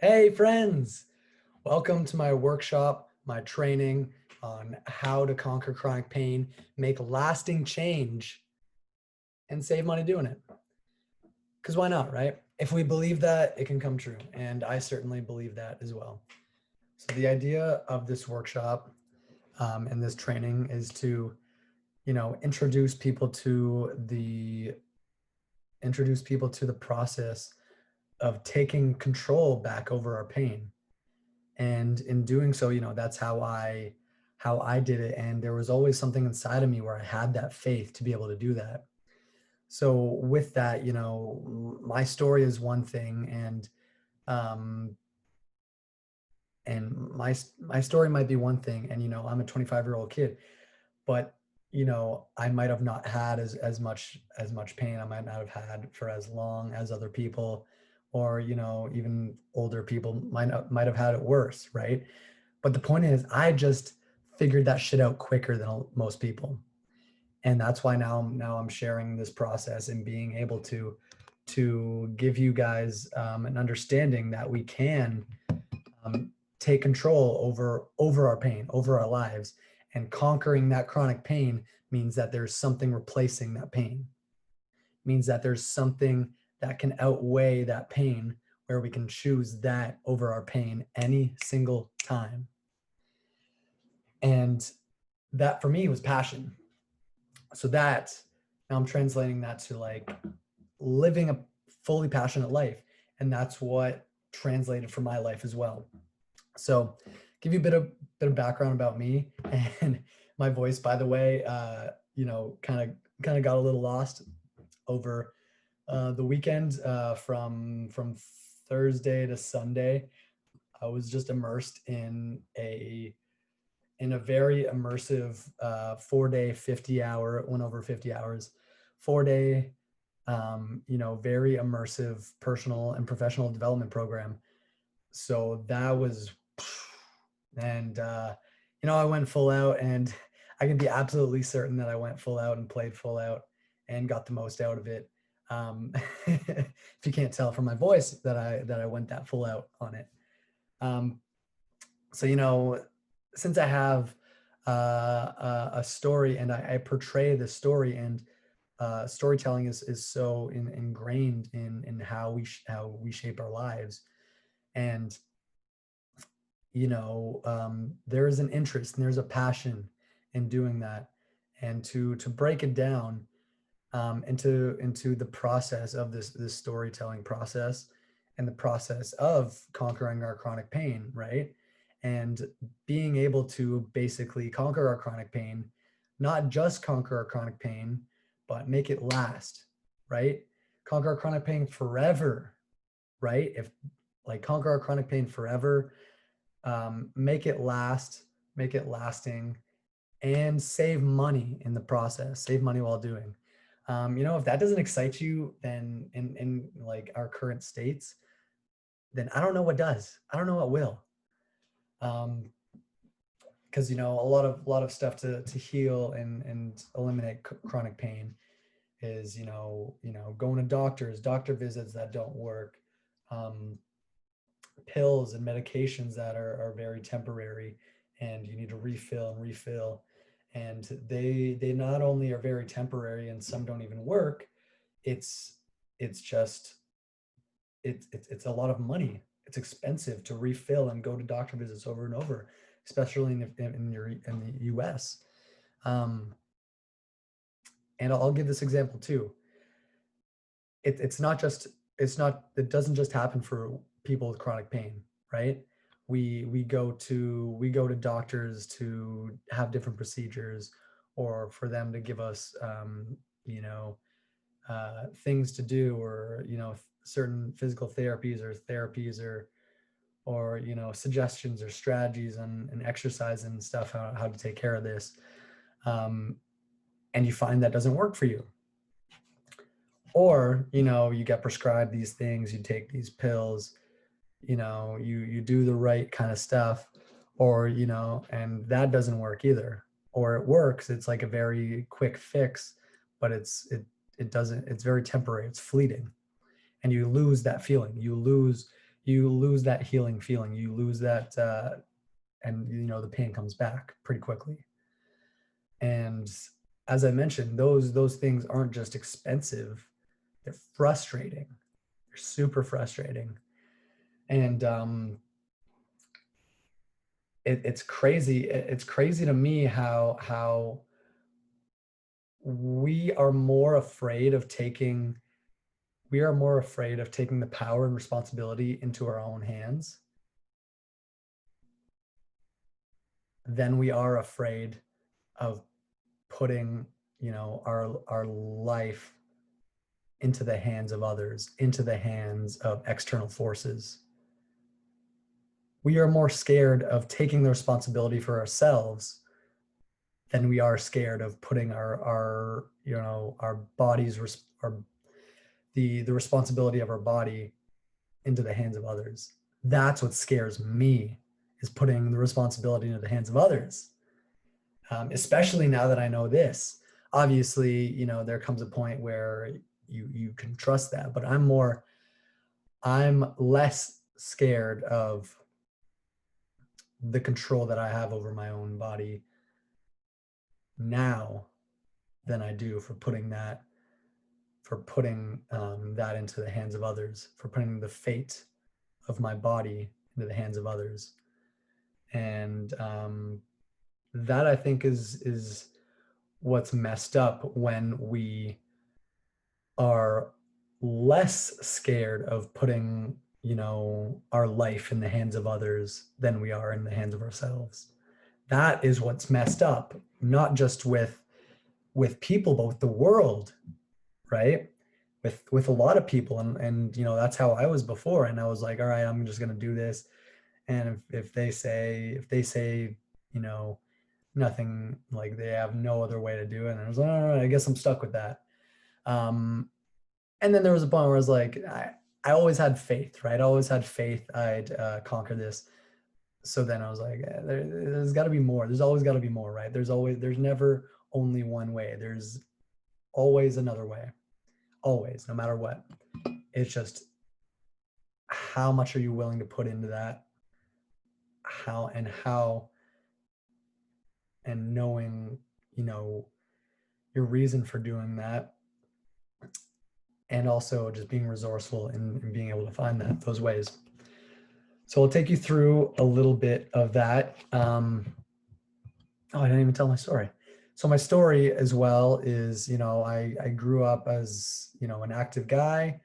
Hey friends, welcome to my workshop, my training on how to conquer chronic pain, make lasting change, and save money doing it. Because why not, right? If we believe that, it can come true. And I certainly believe that as well. So the idea of this workshop and this training is to, introduce people to the process of taking control back over our pain. And in doing so, that's how I did it. And there was always something inside of me where I had that faith to be able to do that. So with that, my story is one thing, um and my story might be one thing, and I'm a 25-year-old kid, but I might have not had as much pain. I might not have had for as long as other people, or even older people might have had it worse, right? But the point is, I just figured that shit out quicker than most people. And that's why now I'm sharing this process and being able to give you guys an understanding that we can take control over our pain, over our lives. And conquering that chronic pain means that there's something replacing that pain. It means that there's something that can outweigh that pain, where we can choose that over our pain any single time. And that for me was passion. So that now I'm translating that to like living a fully passionate life. And that's what translated for my life as well. So give you a bit of background about me and my voice, by the way. Kind of got a little lost over the weekend, from Thursday to Sunday. I was just immersed in a very immersive 4-day 50-hour, it went over 50 hours, 4-day, very immersive personal and professional development program. So that was, and I went full out, and I can be absolutely certain that I went full out and played full out and got the most out of it. If you can't tell from my voice that I went that full out on it. So since I have a story, and I portray the story, and storytelling is so ingrained in how we shape our lives. And there is an interest and there's a passion in doing that. And to break it down into the process of this storytelling process, and the process of conquering our chronic pain, right? And being able to basically conquer our chronic pain, not just conquer our chronic pain, but make it last, right? Conquer our chronic pain forever, right? If like conquer our chronic pain forever, make it last, make it lasting, and save money in the process, save money while doing. If that doesn't excite you, then in like our current states, then I don't know what does. I don't know what will. Because a lot of stuff to heal and eliminate chronic pain is going to doctor visits that don't work, pills and medications that are very temporary, and you need to refill, and they not only are very temporary, and some don't even work. It's just it's a lot of money. It's expensive to refill and go to doctor visits over and over, especially in the US. um, and I'll give this example too. It's not just, it doesn't just happen for people with chronic pain, right? We go to doctors to have different procedures, or for them to give us you know things to do, or certain physical therapies, or suggestions or strategies and exercise and stuff, how to take care of this. um, and you find that doesn't work for you, or you get prescribed these things, you take these pills, you do the right kind of stuff, or and that doesn't work either. Or it works, it's like a very quick fix, but it doesn't, it's very temporary, it's fleeting, and you lose that feeling, you lose you lose that healing feeling. You lose that, and the pain comes back pretty quickly. And as I mentioned, those things aren't just expensive; they're frustrating. They're super frustrating, and it's crazy. It's crazy to me how we are more afraid of taking the power and responsibility into our own hands than we are afraid of putting, our life into the hands of others, into the hands of external forces. We are more scared of taking the responsibility for ourselves than we are scared of putting our bodies, the responsibility of our body into the hands of others. That's what scares me, is putting the responsibility into the hands of others. Especially now that I know this. Obviously, there comes a point where you can trust that, but I'm less scared of the control that I have over my own body now than I do for putting that into the hands of others, for putting the fate of my body into the hands of others. And that, I think, is what's messed up, when we are less scared of putting, our life in the hands of others than we are in the hands of ourselves. That is what's messed up, not just with people, but with the world, right? With a lot of people. And that's how I was before. And I was like, all right, I'm just going to do this. And if they say, nothing, like they have no other way to do it, and I was like, all right, I guess I'm stuck with that. And then there was a point where I was like, I always had faith, right? I always had faith I'd conquer this. So then I was like, there's got to be more. There's always got to be more, right? There's never only one way. There's always another way. Always, no matter what. It's just, how much are you willing to put into that? How and knowing, your reason for doing that, and also just being resourceful and being able to find those ways. So I'll take you through a little bit of that. I didn't even tell my story. So my story as well is, I grew up as, an active guy.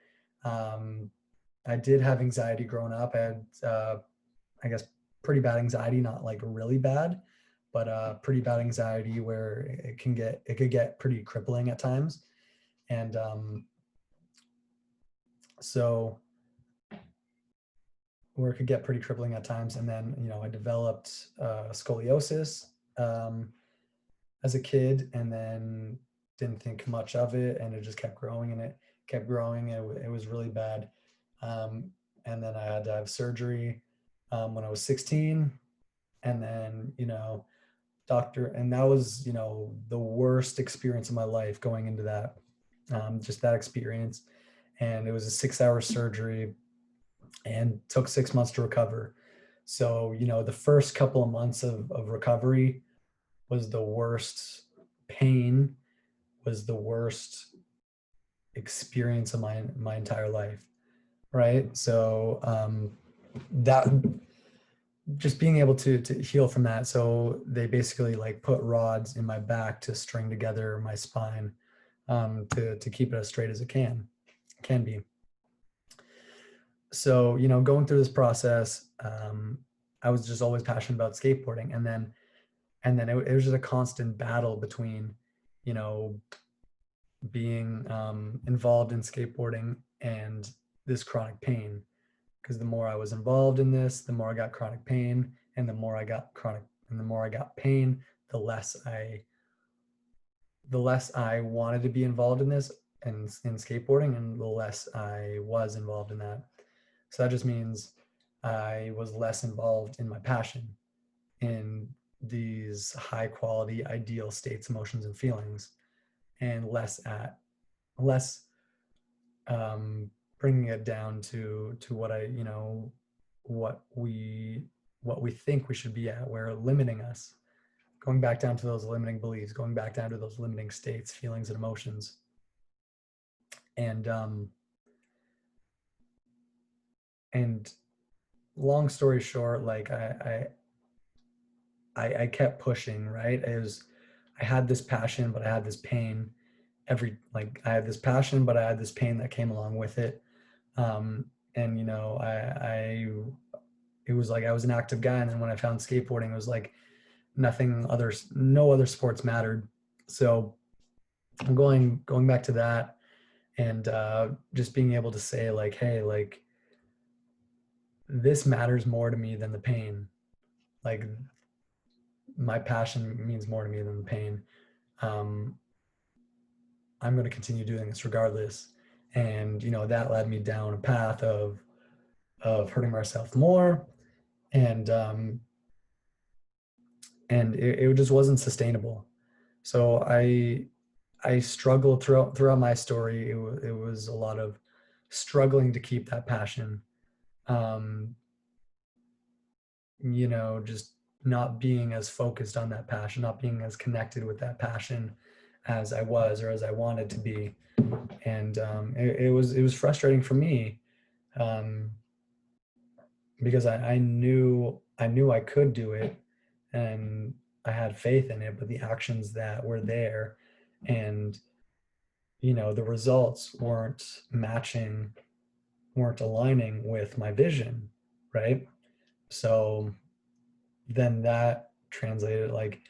I did have anxiety growing up. I had, I guess, pretty bad anxiety, not like really bad, but pretty bad anxiety where it could get pretty crippling at times. And so where it could get pretty crippling at times. And then, I developed scoliosis as a kid, and then didn't think much of it, and it just kept growing, and it kept growing. It was really bad. And then I had to have surgery when I was 16. And then, doctor, and that was, the worst experience of my life going into that, just that experience. And it was a 6-hour surgery and took 6 months to recover. So, the first couple of months of recovery was the worst. Pain was the worst experience of my entire life. Right. So that, just being able to heal from that. So they basically like put rods in my back to string together my spine, to keep it as straight as it can be. So, going through this process, I was just always passionate about skateboarding. And then it was just a constant battle between, being involved in skateboarding and this chronic pain. Because the more I was involved in this, the more I got chronic pain, and the more I got pain, the less I wanted to be involved in this, and in skateboarding, and the less I was involved in that. So that just means I was less involved in my passion, in these high quality ideal states, emotions, and feelings, and less um, bringing it down to what I, what we think we should be at, where limiting us, going back down to those limiting beliefs, going back down to those limiting states, feelings, and emotions. And and long story short, like I kept pushing, right? I had this passion, but I had this pain. I had this passion, but I had this pain that came along with it. And I it was like I was an active guy, and then when I found skateboarding, it was like no other sports mattered. So I'm going back to that, and just being able to say like, hey, like this matters more to me than the pain. Like my passion means more to me than the pain. Um, I'm going to continue doing this regardless. And that led me down a path of hurting myself more, and it just wasn't sustainable. So I struggled throughout my story. It was a lot of struggling to keep that passion. Um, just not being as focused on that passion, not being as connected with that passion as I was or as I wanted to be. And it was frustrating for me, um, because I knew I could do it, and I had faith in it, but the actions that were there, and the results weren't aligning with my vision, right? So then that translated like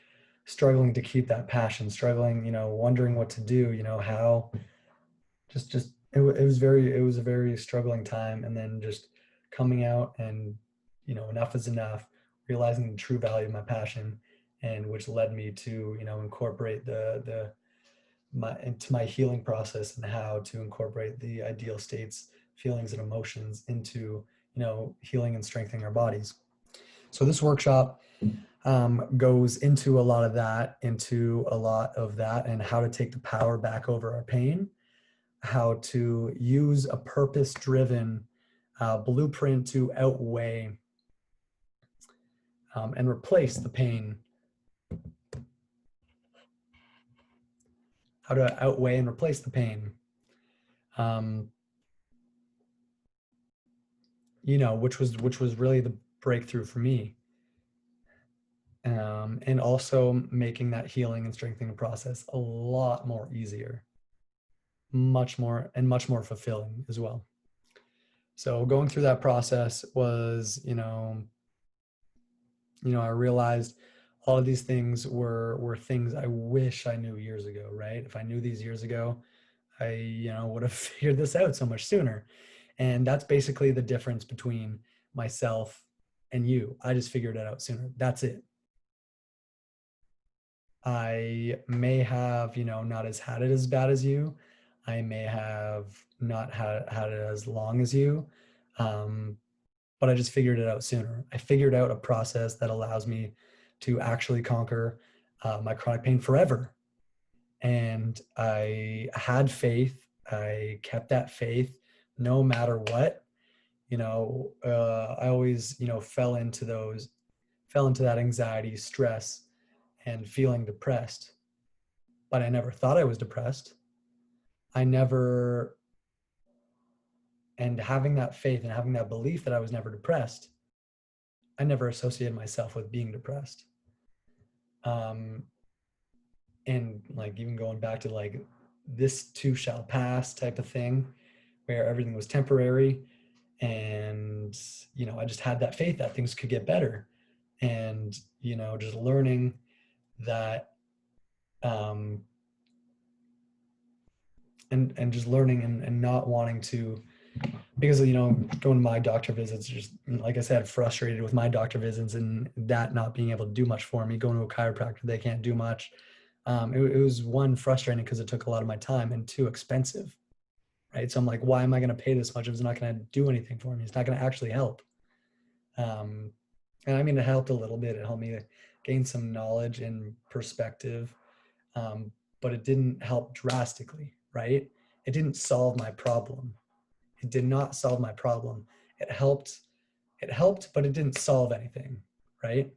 struggling to keep that passion, struggling, wondering what to do, how, just it was a very struggling time. And then just coming out and enough is enough, realizing the true value of my passion, and which led me to incorporate into my healing process, and how to incorporate the ideal states, feelings, and emotions into healing and strengthening our bodies. So this workshop goes into a lot of that, and how to take the power back over our pain, how to use a purpose-driven blueprint to outweigh and replace the pain, how to outweigh and replace the pain, um, which was really the breakthrough for me. And also making that healing and strengthening process a lot more easier, much more fulfilling as well. So going through that process was, I realized all of these things were things I wish I knew years ago, right? If I knew these years ago, I, would have figured this out so much sooner. And that's basically the difference between myself and you. I just figured it out sooner. That's it. I may have, not had it as bad as you. I may have not had it as long as you. Um, but I just figured it out sooner. I figured out a process that allows me to actually conquer my chronic pain forever. And I had faith. I kept that faith no matter what. I always, fell into that anxiety, stress, and feeling depressed. But I never thought I was depressed. I never, and having that faith and having that belief that I was never depressed, I never associated myself with being depressed. Um, and like even going back to like this too shall pass type of thing, where everything was temporary, and I just had that faith that things could get better, and just learning that, um, and just learning and not wanting to, because going to my doctor visits, just like I said, frustrated with my doctor visits and that not being able to do much for me. Going to a chiropractor, they can't do much. It was, one, frustrating because it took a lot of my time, and two, expensive, right? So I'm like, why am I going to pay this much if it's not going to do anything for me? It's not going to actually help. And I mean, it helped a little bit. It helped me gain some knowledge and perspective, but it didn't help drastically, right? It didn't solve my problem. It did not solve my problem. It helped, but it didn't solve anything, right?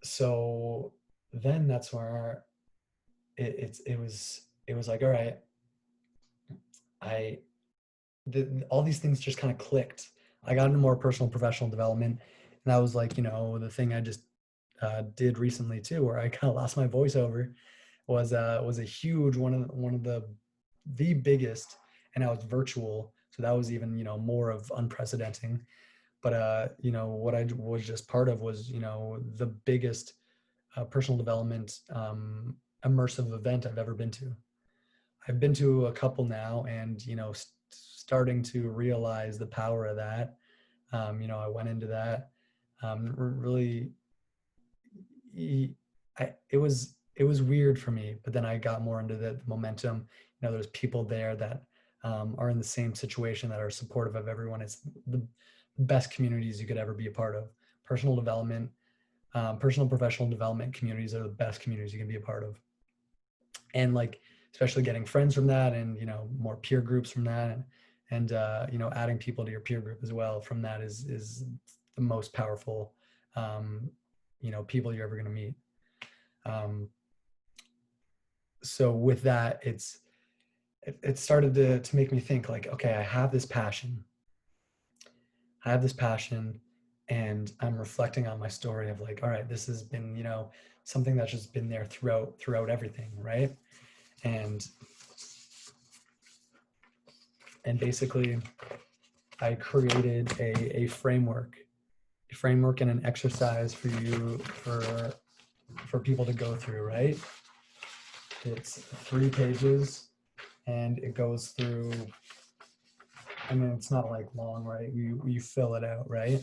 So then that's where it was like, all right, I all these things just kind of clicked. I got into more personal and professional development, and that was like, the thing I just did recently too, where I kind of lost my voiceover, was a huge one of the biggest, and now it's virtual, so that was even more of unprecedented. But what I was just part of was the biggest personal development immersive event I've ever been to. I've been to a couple now, and starting to realize the power of that. I went into that really. It was weird for me, but then I got more into the momentum. There's people there that are in the same situation, that are supportive of everyone. It's the best communities you could ever be a part of. Personal development, personal and professional development communities are the best communities you can be a part of. And like, especially getting friends from that, and more peer groups from that, and adding people to your peer group as well from that is the most powerful people you're ever going to meet. So with that, it started to make me think like, okay, I have this passion, and I'm reflecting on my story of like, all right, this has been something that's just been there throughout everything, right? And basically I created a framework and an exercise for people to go through, right? It's 3 pages, and it goes through, I mean, it's not like long, right? You fill it out, right?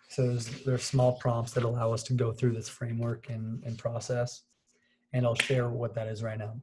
So there's small prompts that allow us to go through this framework and process. And I'll share what that is right now.